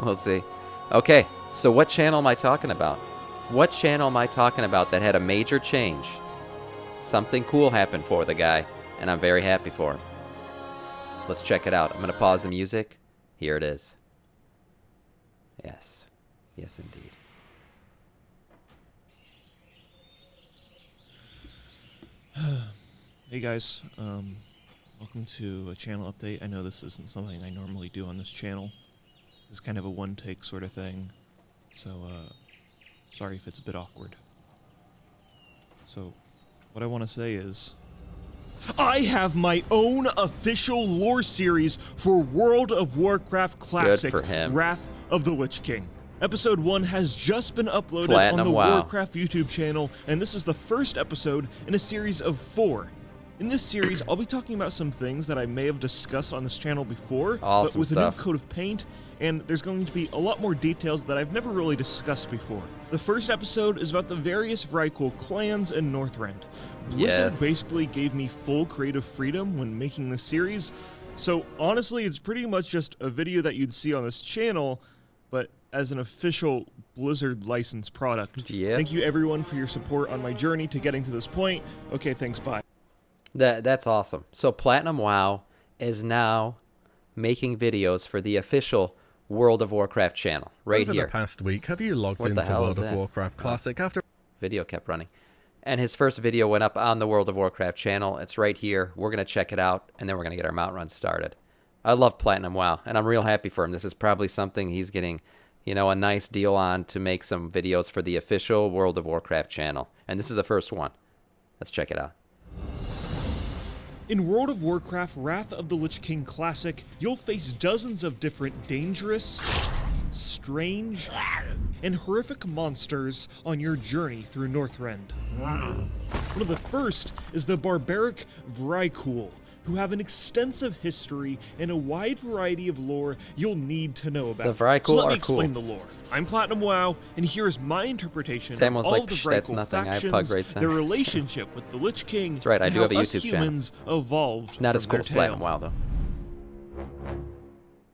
We'll see. Okay, so what channel am I talking about? What channel am I talking about that had a major change? Something cool happened for the guy, and I'm very happy for him. Let's check it out. I'm going to pause the music. Here it is. Yes. Yes, indeed. Hey guys, welcome to a channel update. I know this isn't something I normally do on this channel. This is kind of a one-take sort of thing, so sorry if it's a bit awkward. So, what I want to say is, I have my own official lore series for World of Warcraft Classic, Good for him. Wrath of the Lich King. Episode 1 has just been uploaded on the Warcraft YouTube channel, and this is the first episode in a series of 4. In this series, I'll be talking about some things that I may have discussed on this channel before, but with a new coat of paint, and there's going to be a lot more details that I've never really discussed before. The first episode is about the various Vrykul clans in Northrend. Blizzard basically gave me full creative freedom when making this series, so honestly, it's pretty much just a video that you'd see on this channel, but as an official Blizzard licensed product. Thank you everyone for your support on my journey to getting to this point. Okay, thanks, bye. That's awesome. So PlatinumWoW is now making videos for the official World of Warcraft channel right here. Over the past week, have you logged into World of Warcraft Classic after... Video kept running. And his first video went up on the World of Warcraft channel. It's right here. We're going to check it out, and then we're going to get our mount run started. I love PlatinumWoW, and I'm real happy for him. This is probably something he's getting, you know, a nice deal on to make some videos for the official World of Warcraft channel. And this is the first one. Let's check it out. In World of Warcraft Wrath of the Lich King Classic, you'll face dozens of different dangerous, strange, and horrific monsters on your journey through Northrend. One of the first is the barbaric Vrykul, who have an extensive history and a wide variety of lore you'll need to know about. The Vrykul so let me are cool. explain the lore. I'm PlatinumWoW, and here's my interpretation of all of the Vrykul factions, their relationship with the Lich King, That's right, I do have a YouTube humans evolved Not from as cool as PlatinumWoW, though.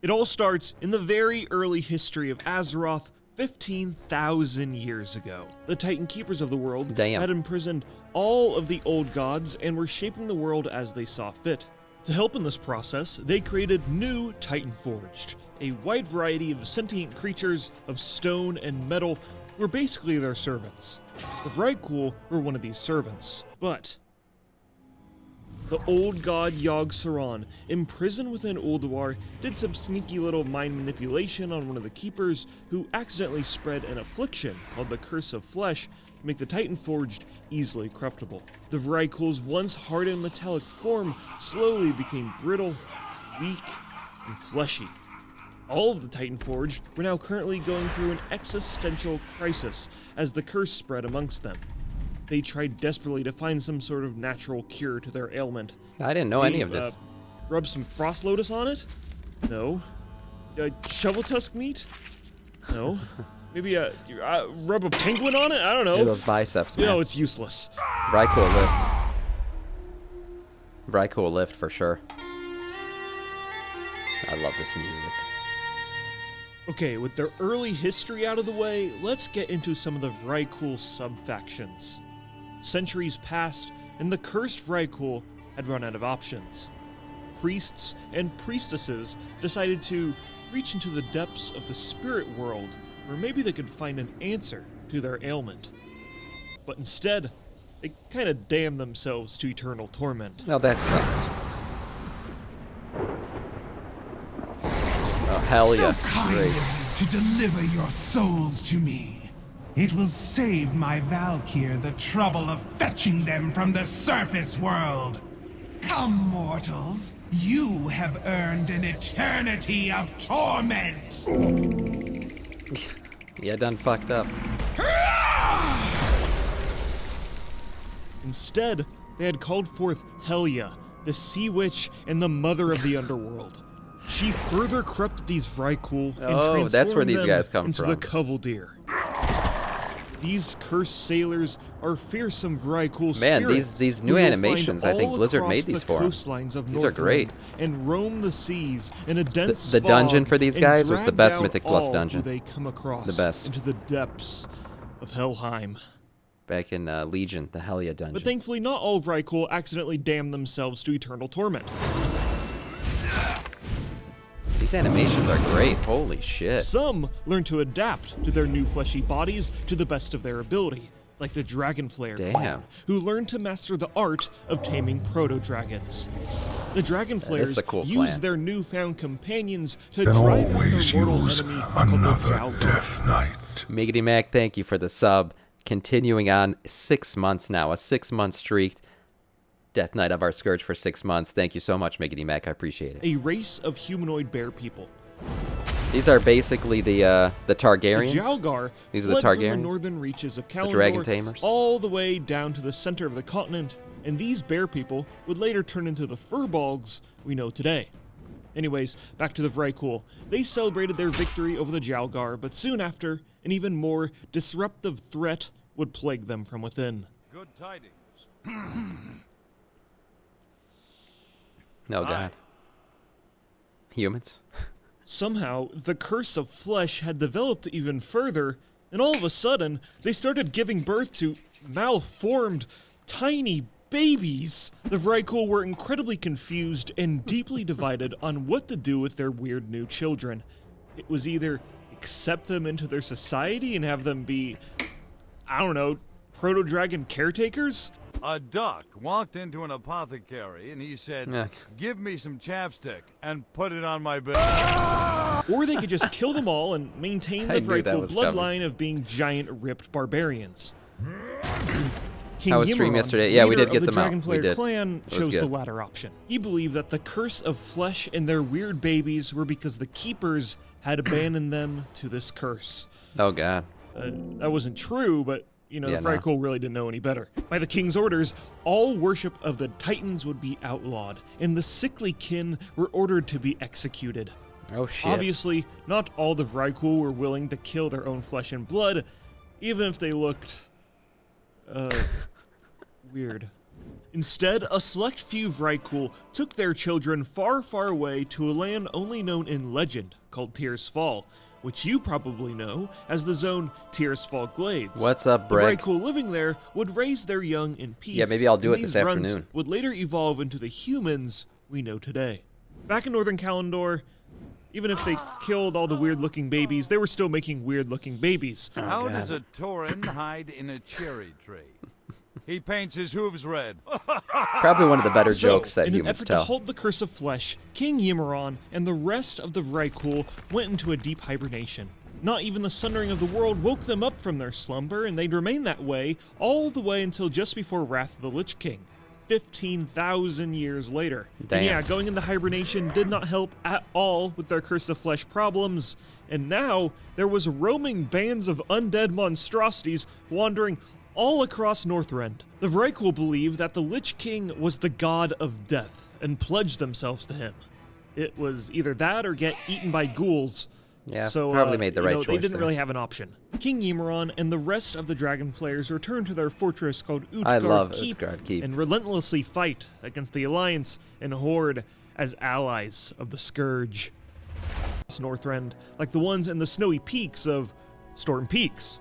It all starts in the very early history of Azeroth, 15,000 years ago. The Titan Keepers of the world had imprisoned all of the old gods and were shaping the world as they saw fit. To help in this process, they created new Titan Forged, a wide variety of sentient creatures of stone and metal who were basically their servants. The Vrykul were one of these servants, but the old god Yogg-Saron, imprisoned within Ulduar, did some sneaky little mind manipulation on one of the keepers who accidentally spread an affliction called the Curse of Flesh to make the Titan Forged easily corruptible. The Vrykul's once hardened metallic form slowly became brittle, weak, and fleshy. All of the Titan Forged were now currently going through an existential crisis as the curse spread amongst them. They tried desperately to find some sort of natural cure to their ailment. I didn't know any of this. Rub some frost lotus on it? No. Shovel tusk meat? No. Maybe rub a penguin on it? I don't know. Look at those biceps, man. No, it's useless. Vrykul lift. Vrykul lift for sure. I love this music. Okay, with their early history out of the way, let's get into some of the Vrykul sub-factions. Centuries passed, and the cursed Vrykul had run out of options. Priests and priestesses decided to reach into the depths of the spirit world, where maybe they could find an answer to their ailment. But instead, they kind of damned themselves to eternal torment. No, that sucks. Oh, hell yeah. So kind of you to deliver your souls to me. It will save my Valkyr the trouble of fetching them from the surface world. Come, mortals. You have earned an eternity of torment. Yeah, done fucked up. Instead, they had called forth Helya, the Sea Witch and the Mother of the Underworld. She further corrupted these Vrykul and transformed that's where these them guys come into from. the Kovaldir. These cursed sailors are fearsome Vrykul Man, spirits. these new animations, I think Blizzard made these for them. These are great. And roam the seas in a dense The dungeon fog for these guys was the and best drag Mythic out Plus all dungeon. who they come across The best. into the depths of Helheim. Back in Legion, the Hellia dungeon. But thankfully, not all Vrykul accidentally damn themselves to eternal torment. These animations are great. Holy shit. Some learn to adapt to their new fleshy bodies to the best of their ability, like the Dragonflayer clan, who learn to master the art of taming proto-dragons. The Dragonflayers use their newfound companions to drive out their mortal enemy called the Jalgar. Miggity Mac, thank you for the sub. Continuing on 6 months now, a 6-month streak. Death Knight of our Scourge for 6 months. Thank you so much, Miggity Mac. I appreciate it. A race of humanoid bear people. These are basically the Targaryens. The Jalgar These are the fled Targaryens. from the northern reaches of Kalimdor, the Dragon Tamers, all the way down to the center of the continent, and these bear people would later turn into the furbolgs we know today. Anyways, back to the Vrykul. They celebrated their victory over the Jalgar, but soon after, an even more disruptive threat would plague them from within. Good tidings. No, God. Humans? Somehow, the curse of flesh had developed even further, and all of a sudden, they started giving birth to malformed, tiny babies. The Vrykul were incredibly confused and deeply divided on what to do with their weird new children. It was either accept them into their society and have them be, I don't know, proto-dragon caretakers? A duck walked into an apothecary and he said, "Give me some chapstick and put it on my back." Or they could just kill them all and maintain the Vrykul bloodline of being giant ripped barbarians. King I was streaming yesterday. Yimmeron, Yeah, we did get the them out. Dragonflayer clan chose the latter option. He believed that the curse of flesh and their weird babies were because the keepers had abandoned them to this curse. Oh, God. That wasn't true, but the Vrykul really didn't know any better. By the king's orders, all worship of the Titans would be outlawed, and the sickly kin were ordered to be executed. Oh, shit. Obviously, not all the Vrykul were willing to kill their own flesh and blood, even if they looked, weird. Instead, a select few Vrykul took their children far, far away to a land only known in legend called Tirsfall, which you probably know as the zone Tirsfall Glades. What's up, Breg? The Vrykul living there would raise their young in peace. Yeah, maybe I'll do it this afternoon. These runs would later evolve into the humans we know today. Back in northern Kalimdor, even if they killed all the weird-looking babies, they were still making weird-looking babies. How does a tauren hide in a cherry tree? He paints his hooves red. Probably one of the better jokes that humans tell. In an effort to halt the curse of flesh, King Yimmeron and the rest of the Vrykul went into a deep hibernation. Not even the sundering of the world woke them up from their slumber, and they'd remain that way all the way until just before Wrath of the Lich King, 15,000 years later. Damn. And yeah, going into hibernation did not help at all with their curse of flesh problems, and now there was roaming bands of undead monstrosities wandering all across Northrend. The Vrykul believed that the Lich King was the god of death and pledged themselves to him. It was either that or get eaten by ghouls. Yeah, so, probably made the right choice. They didn't really have an option. King Yimmeron and the rest of the Dragonflayers returned to their fortress called Utgard Keep and relentlessly fight against the Alliance and Horde as allies of the Scourge. Northrend, like the ones in the snowy peaks of Storm Peaks.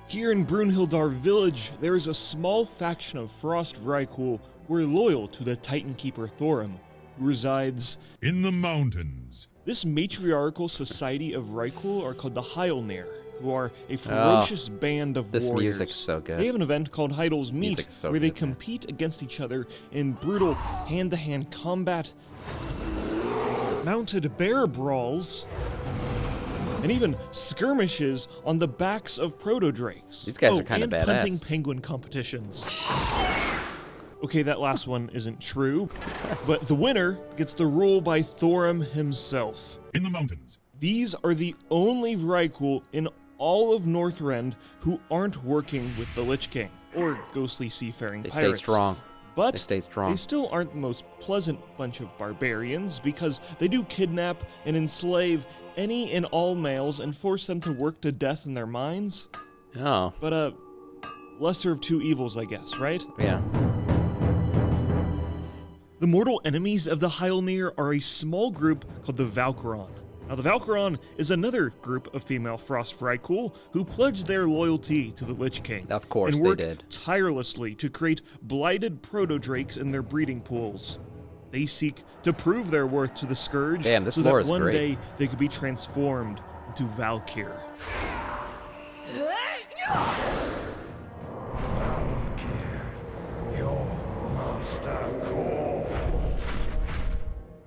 Here in Brunhildar village, there is a small faction of Frost Vrykul who are loyal to the Titan Keeper Thorim, who resides in the mountains. This matriarchal society of Vrykul are called the Heilnir, who are a ferocious band of warriors. This music's so good. They have an event called Heidel's Meet, where they compete against each other in brutal hand-to-hand combat, mounted bear brawls, and even skirmishes on the backs of proto-drakes. These guys are kind of badass. And punting penguin competitions. Okay, that last one isn't true, but the winner gets the rule by Thorim himself. In the mountains. These are the only Vrykul in all of Northrend who aren't working with the Lich King, or ghostly seafaring pirates. They stay strong. But they stay strong. They still aren't the most pleasant bunch of barbarians, because they do kidnap and enslave any and all males and force them to work to death in their mines. Oh. But, lesser of two evils, I guess, right? Yeah. The mortal enemies of the Heilnir are a small group called the Valkyron. Now, the Valkyron is another group of female Frost Vrykul who pledged their loyalty to the Lich King. Of course and they worked did. tirelessly to create blighted proto-drakes in their breeding pools. They seek to prove their worth to the Scourge Damn, this so lore that is one great. day they could be transformed into Valkyr.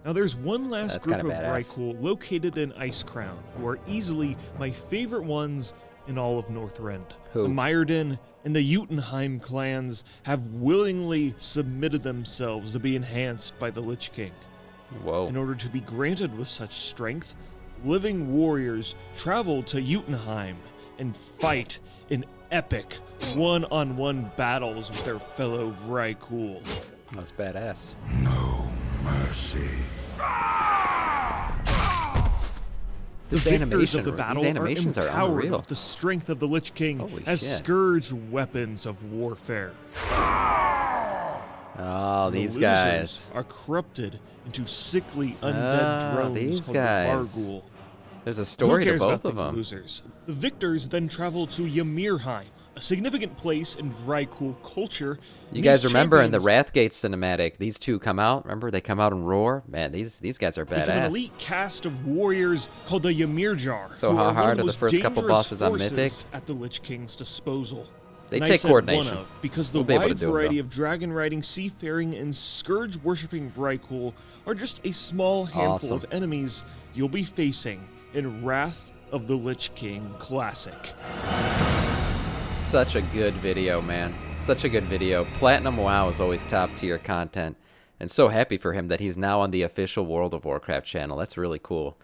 Now there's one last That's group of kinda badass. Vrykul located in Icecrown, who are easily my favorite ones in all of Northrend. Who? The Myrdin and the Jotunheim clans have willingly submitted themselves to be enhanced by the Lich King. Whoa. In order to be granted with such strength, living warriors travel to Jotunheim and fight in epic one-on-one battles with their fellow Vrykul. That's badass. No mercy. The This victors animation, of the battle these animations are are empowered unreal. with the strength of the Lich King Holy as shit. scourge weapons of warfare. Oh, The these losers guys. are corrupted into sickly undead drones these called guys. the Varghul. There's a Who story to cares both about of these them. losers? The victors then travel to Ymirheim, a significant place in Vrykul culture. You These guys remember in the champions Wrathgate cinematic, these two come out. Remember, they come out and roar. Man, these guys are become an badass. elite cast of warriors called the Ymirjar. So who how are one hard of the are the most first couple dangerous bosses on forces Mythic? at the Lich King's disposal. They And I take said coordination. one of, because the We'll be able to wide do 'em, variety though. of dragon-riding, seafaring, and scourge-worshipping Vrykul are just a small handful Awesome. of enemies you'll be facing in Wrath of the Lich King Classic. Such a good video, man. Such a good video. PlatinumWoW is always top tier content. And so happy for him that he's now on the official World of Warcraft channel. That's really cool.